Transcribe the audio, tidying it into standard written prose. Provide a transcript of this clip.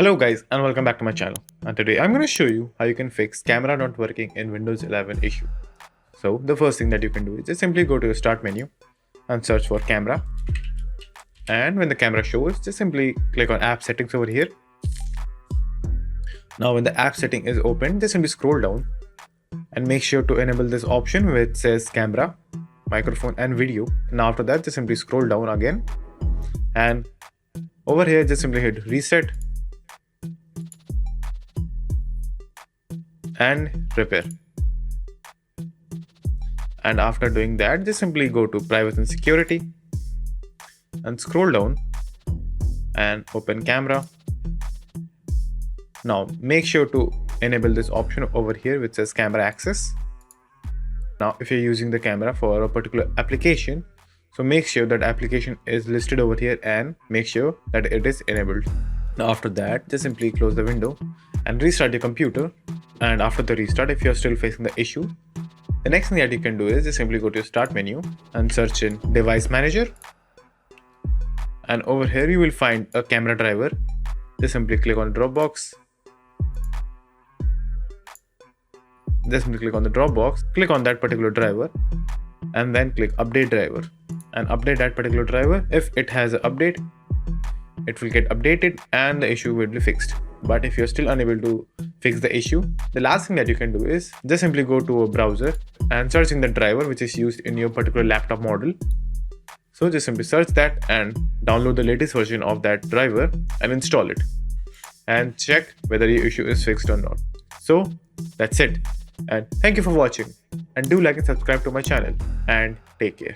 Hello guys and welcome back to my channel, and today I'm going to show you how you can fix camera not working in Windows 11 issue. So the first thing that you can do is just simply go to your start menu and search for camera, and when the camera shows just simply click on app settings over here. Now when the app setting is open, just simply scroll down and make sure to enable this option which says camera, microphone and video. Now after that just simply scroll down again, and over here just simply hit reset and repair. And after doing that, just simply go to privacy and security and scroll down and open camera. Now make sure to enable this option over here which says camera access. Now if you're using the camera for a particular application, so make sure that application is listed over here and make sure that it is enabled. Now after that, just simply close the window and restart your computer. And after the restart, if you're still facing the issue, the next thing that you can do is just simply go to your start menu and search in device manager. And over here you will find a camera driver. Just simply click on Dropbox. Just simply click on the Dropbox, click on that particular driver and then click update driver and update that particular driver. If it has an update, it will get updated and the issue will be fixed. But if you're still unable to fix the issue, the last thing that you can do is just simply go to a browser and search in the driver which is used in your particular laptop model. So just simply search that and download the latest version of that driver and install it and check whether your issue is fixed or not. So that's it, and thank you for watching, and do like and subscribe to my channel, and take care.